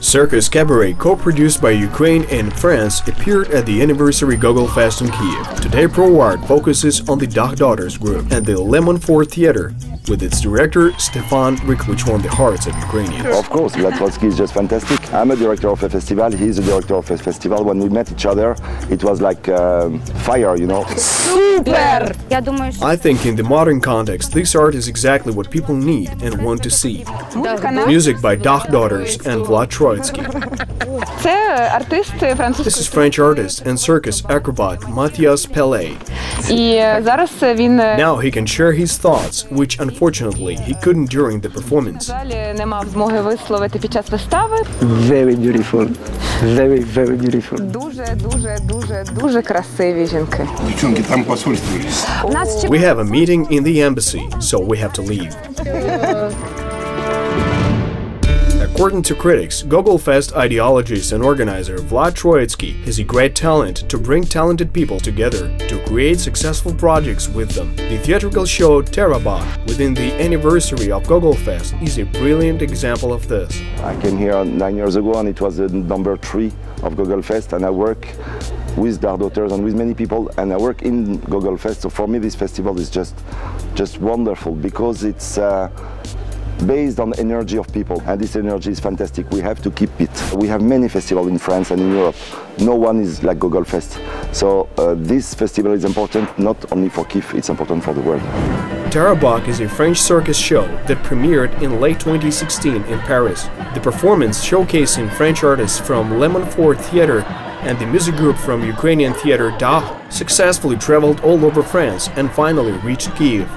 Circus Cabaret, co-produced by Ukraine and France, appeared at the anniversary Gogolfest in Kyiv. Today ProART focuses on the Dakh Daughters group and the Monfort Theater, with its director Stephane Ricordel, which won the hearts of Ukrainians. Of course, Vlad is just fantastic. I'm a director of a festival, he's a director of a festival. When we met each other, it was like fire, you know. Super! I think in the modern context, this art is exactly what people need and want to see. Music by Dakh Daughters and Vlad Troitsky. This is French artist and circus acrobat Matthias Pelé. Now he can share his thoughts, which unfortunately he couldn't during the performance. Very beautiful. Very, very beautiful. We have a meeting in the embassy, so we have to leave. According to critics, Gogolfest ideologist and organizer Vlad Troitsky has a great talent to bring talented people together to create successful projects with them. The theatrical show Terabak within the anniversary of Gogolfest is a brilliant example of this. I came here 9 years ago and it was the number 3 of Gogolfest, and I work with Dakh Daughters and with many people, and I work in Gogolfest. So for me this festival is just wonderful because it's based on the energy of people, and this energy is fantastic. We have to keep it. We have many festivals in France and in Europe. No one is like Gogolfest. So this festival is important not only for Kyiv, it's important for the world. Terabak is a French circus show that premiered in late 2016 in Paris. The performance, showcasing French artists from Monfort Theater and the music group from Ukrainian theater Dakh, successfully traveled all over France and finally reached Kyiv.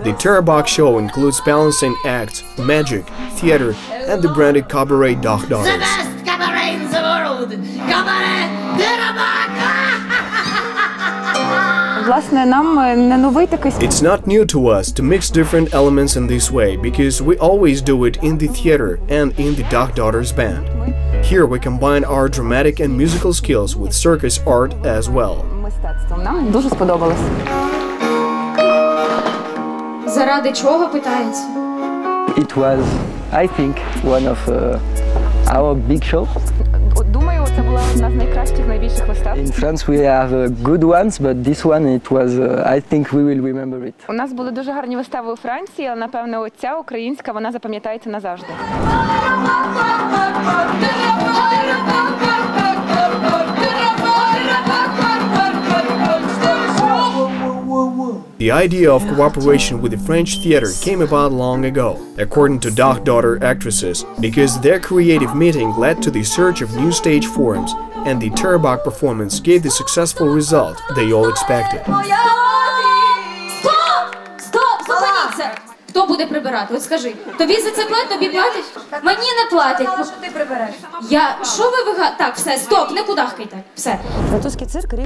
The Terabak show includes balancing acts, magic, theater, and the branded cabaret Dakh Daughters. The best cabaret in the world! Cabaret Terabak! It's not new to us to mix different elements in this way, because we always do it in the theater and in the Dakh Daughters band. Here we combine our dramatic and musical skills with circus art as well. Заради чого, питається? It was, I think, one of our big shows. Думаю, це була одна з найкращих, найбільших вистав. In France we have good ones, but this one it was, I think we will remember it. У нас були дуже гарні вистави у Франції, але напевно оця українська, вона запам'ятається назавжди. The idea of cooperation with the French theater came about long ago, according to Dakh Daughter actresses, because their creative meeting led to the search of new stage forms, and the Terabak performance gave the successful result they all expected. Стоп! Зупиніться! Хто буде прибирати? От скажи. Тобі за це платять? Тобі платять? Мені не платять. Що ти прибереш? Що ви Так, все, стоп, не кудахкайте. Все.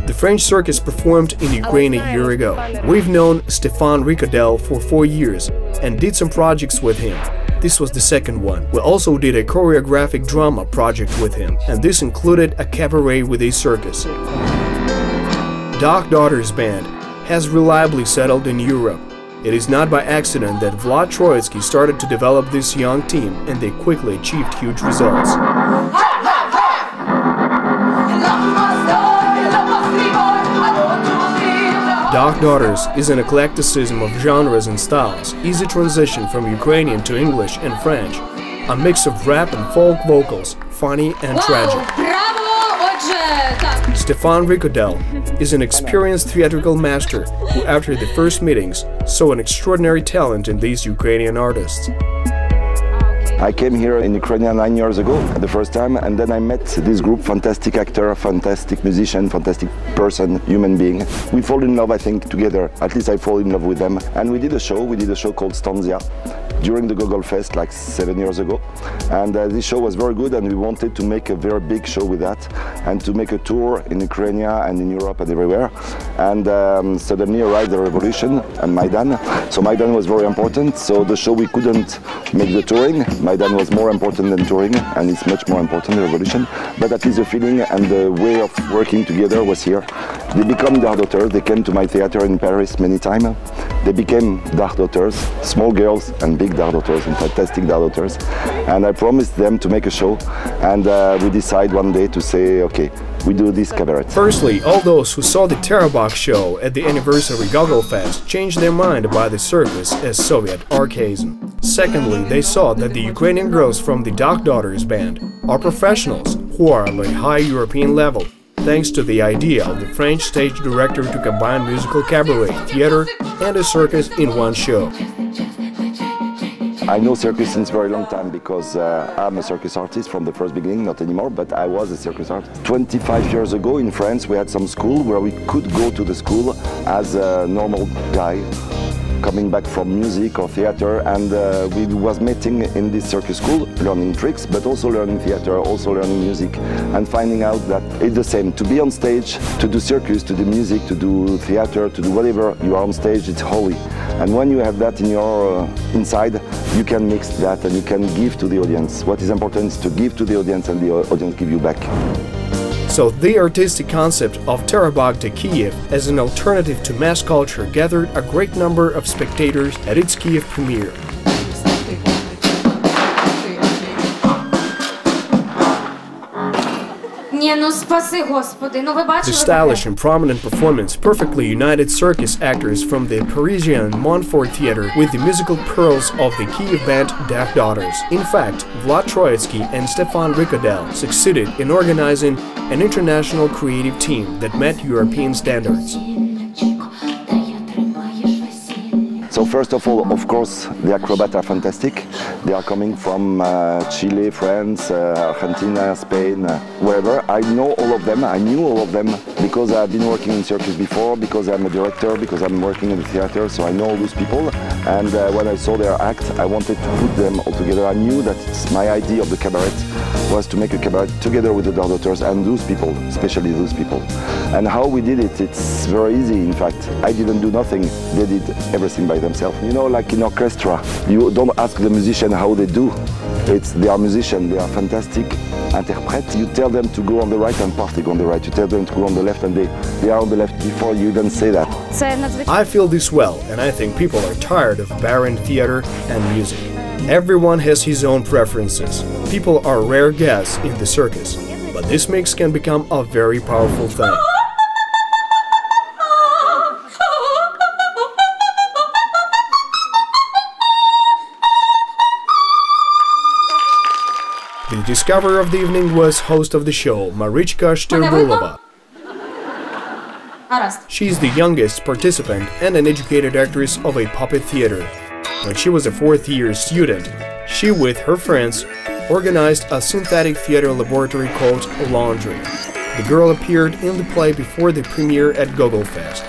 The French circus performed in Ukraine a year ago. We've known Stephane Ricordel for 4 years and did some projects with him. This was the second one. We also did a choreographic drama project with him, and this included a cabaret with a circus. Dakh Daughters band has reliably settled in Europe. It is not by accident that Vlad Troitsky started to develop this young team, and they quickly achieved huge results. Dakh Daughters is an eclecticism of genres and styles, easy transition from Ukrainian to English and French, a mix of rap and folk vocals, funny and tragic. Stephane Ricordel is an experienced theatrical master who, after the first meetings, saw an extraordinary talent in these Ukrainian artists. I came here in Ukraine 9 years ago, the first time, and then I met this group, fantastic actor, fantastic musician, fantastic person, human being. We fall in love, I think, together. At least I fall in love with them. And we did a show called Stanzia during the Gogolfest like 7 years ago. And this show was very good, and we wanted to make a very big show with that and to make a tour in Ukraine and in Europe and everywhere. And suddenly arrived the revolution and Maidan. So Maidan was very important. So the show, we couldn't make the touring. Maidan was more important than touring, and it's much more important, the revolution. But at least the feeling and the way of working together was here. They become Dakh Daughters. They came to my theater in Paris many times. They became Dakh Daughters, small girls and big Dakh Daughters and fantastic Dakh Daughters. And I promised them to make a show, and we decide one day to say, okay, we do this cabaret. Firstly, all those who saw the Terabach show at the anniversary Gogolfest changed their mind about the circus as Soviet archaism. Secondly, they saw that the Ukrainian girls from the Dakh Daughters band are professionals who are of a high European level, thanks to the idea of the French stage director to combine musical cabaret, theater and a circus in one show. I know circus since a very long time because I'm a circus artist from the first beginning, not anymore, but I was a circus artist. 25 years ago in France we had some school where we could go to the school as a normal guy coming back from music or theater, and we was meeting in this circus school, learning tricks, but also learning theater, also learning music, and finding out that it's the same. To be on stage, to do circus, to do music, to do theater, to do whatever, you are on stage, it's holy. And when you have that in your inside, you can mix that and you can give to the audience. What is important is to give to the audience and the audience give you back. So the artistic concept of Terabach to Kyiv as an alternative to mass culture gathered a great number of spectators at its Kyiv premiere. The stylish and prominent performance perfectly united circus actors from the Parisian Monfort Theater with the musical pearls of the Kyiv band Dakh Daughters. In fact, Vlad Troitsky and Stephane Ricordel succeeded in organizing an international creative team that met European standards. So first of all, of course, the acrobats are fantastic. They are coming from Chile, France, Argentina, Spain, wherever. I know all of them. I knew all of them because I've been working in circus before, because I'm a director, because I'm working in the theater, so I know all those people. And when I saw their act, I wanted to put them all together. I knew that my idea of the cabaret was to make a cabaret together with the Dakh Daughters and those people, especially those people. And how we did it, it's very easy, in fact. I didn't do nothing. They did everything by themselves. You know, like in orchestra, you don't ask the musician how they do. They are musicians, they are fantastic interprets. You tell them to go on the right and part they go on the right. You tell them to go on the left and they are on the left before you even say that. I feel this well, and I think people are tired of barren theater and music. Everyone has his own preferences. People are rare guests in the circus, but this mix can become a very powerful thing. The discoverer of the evening was host of the show, Marichka Shtirbulova. She is the youngest participant and an educated actress of a puppet theater. When she was a fourth-year student, she, with her friends, organized a synthetic theater laboratory called Laundry. The girl appeared in the play before the premiere at Gogolfest.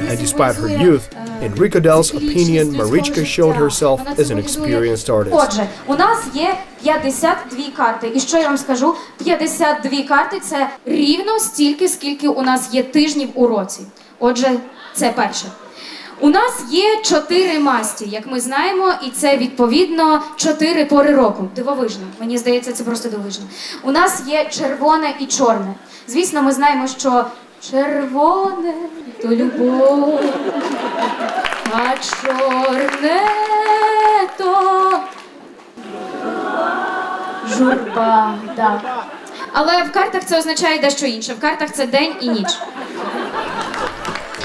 And despite her youth, in Ricordel's opinion, Marichka showed herself as an experienced artist. Отже, у нас є 52 карти. І що я вам скажу? 52 карти – це рівно стільки, скільки у нас є тижнів у році. Отже, це перше. У нас є 4 масті, як ми знаємо, і це, відповідно, 4 пори року. Дивовижно. Мені здається, це просто дивовижно. У нас є червоне і чорне. Звісно, ми знаємо, що червоне – то любов, а чорне – то журба. Да. Але в картах це означає дещо інше. В картах це день і ніч.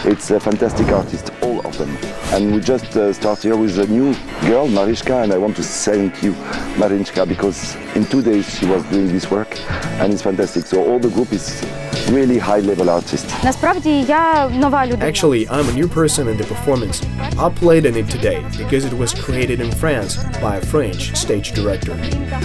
It's a fantastic artist, all of them. And we just start here with a new girl, Marichka, and I want to thank you, Marichka, because in 2 days she was doing this work, and it's fantastic. So all the group is really high-level artists. Actually, I'm a new person in the performance. I played in it today because it was created in France by a French stage director.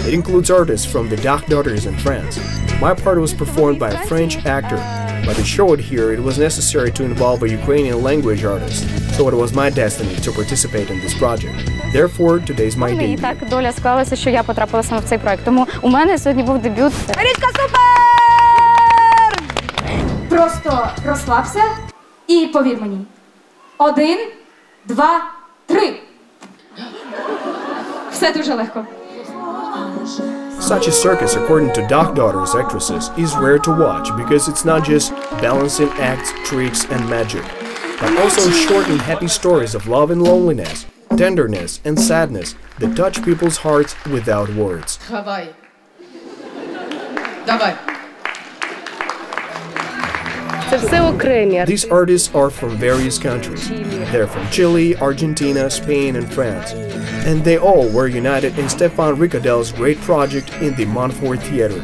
It includes artists from the Dakh Daughters in France. My part was performed by a French actor. But to show it here, it was necessary to involve a Ukrainian language artist, so it was my destiny to participate in this project. Therefore, today's my debut. Так доля склалася, що я потрапила саме в цей проект. Тому у мене сьогодні був дебют. Марічка, супер! Просто розслабся і повір мені. 1, 2, 3. Все дуже легко. Such a circus, according to Dakh Daughters actresses, is rare to watch because it's not just balancing acts, tricks and magic, but also short and happy stories of love and loneliness, tenderness and sadness that touch people's hearts without words. Давай. Давай. These artists are from various countries. They're from Chile, Argentina, Spain and France. And they all were united in Stephane Ricordel's great project in the Monfort Theater.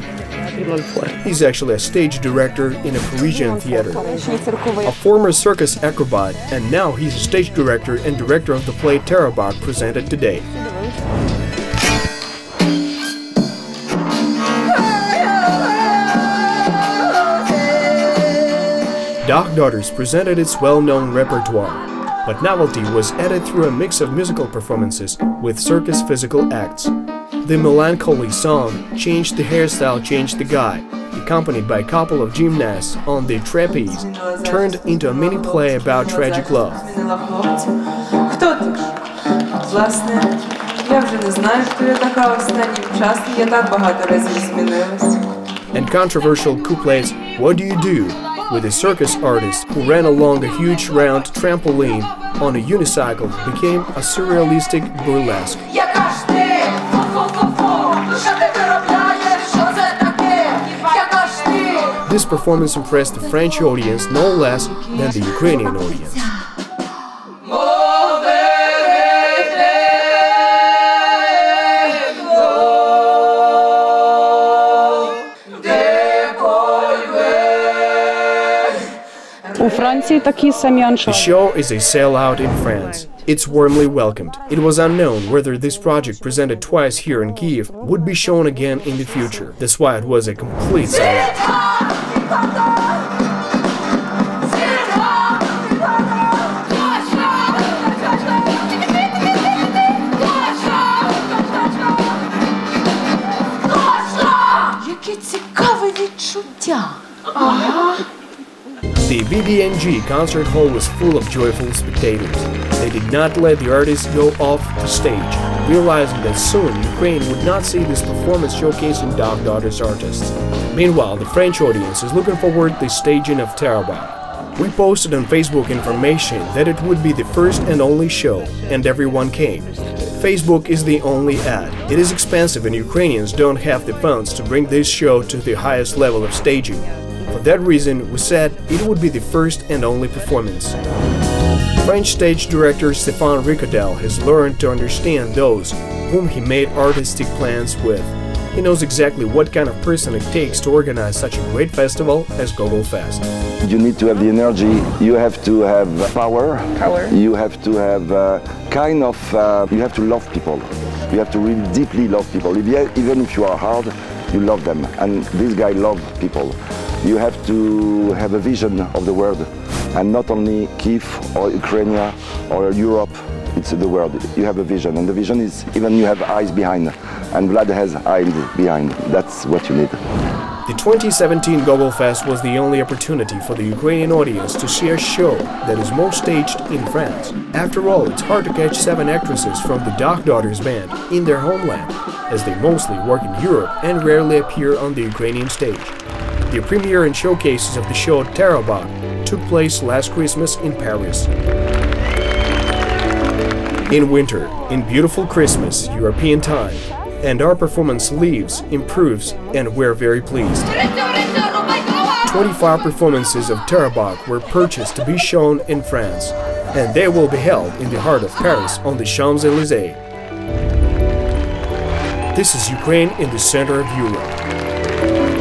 He's actually a stage director in a Parisian theater, a former circus acrobat, and now he's a stage director and director of the play Terabak presented today. Dakh Daughters presented its well-known repertoire, but novelty was added through a mix of musical performances with circus physical acts. The melancholy song Change the Hairstyle, Change the Guy, accompanied by a couple of gymnasts on the trapeze, turned into a mini play about tragic love. And controversial couplets What Do You Do? With a circus artist who ran along a huge round trampoline on a unicycle became a surrealistic burlesque. This performance impressed the French audience no less than the Ukrainian audience. The show is a sellout in France. It's warmly welcomed. It was unknown whether this project, presented twice here in Kyiv, would be shown again in the future. That's why it was a complete sellout. The VDNG concert hall was full of joyful spectators. They did not let the artists go off the stage, realizing that soon Ukraine would not see this performance showcasing Dakh Daughters artists. Meanwhile, the French audience is looking forward to the staging of Terabak. We posted on Facebook information that it would be the first and only show, and everyone came. Facebook is the only ad. It is expensive and Ukrainians don't have the funds to bring this show to the highest level of staging. For that reason, we said it would be the first and only performance. French stage director Stephane Ricordel has learned to understand those whom he made artistic plans with. He knows exactly what kind of person it takes to organize such a great festival as Gogolfest. You need to have the energy, you have to have power. You have to have you have to love people. You have to really deeply love people. Even if you are hard, you love them. And this guy loves people. You have to have a vision of the world, and not only Kyiv or Ukraine or Europe, it's the world. You have a vision, and the vision is even you have eyes behind, and Vlad has eyes behind. That's what you need. The 2017 Gogolfest was the only opportunity for the Ukrainian audience to see a show that is most staged in France. After all, it's hard to catch 7 actresses from the Dakh Daughters band in their homeland, as they mostly work in Europe and rarely appear on the Ukrainian stage. The premiere and showcases of the show Terabak took place last Christmas in Paris. In winter, in beautiful Christmas, European time, and our performance leaves, improves, and we're very pleased. 25 performances of Terabak were purchased to be shown in France, and they will be held in the heart of Paris on the Champs-Élysées. This is Ukraine in the center of Europe.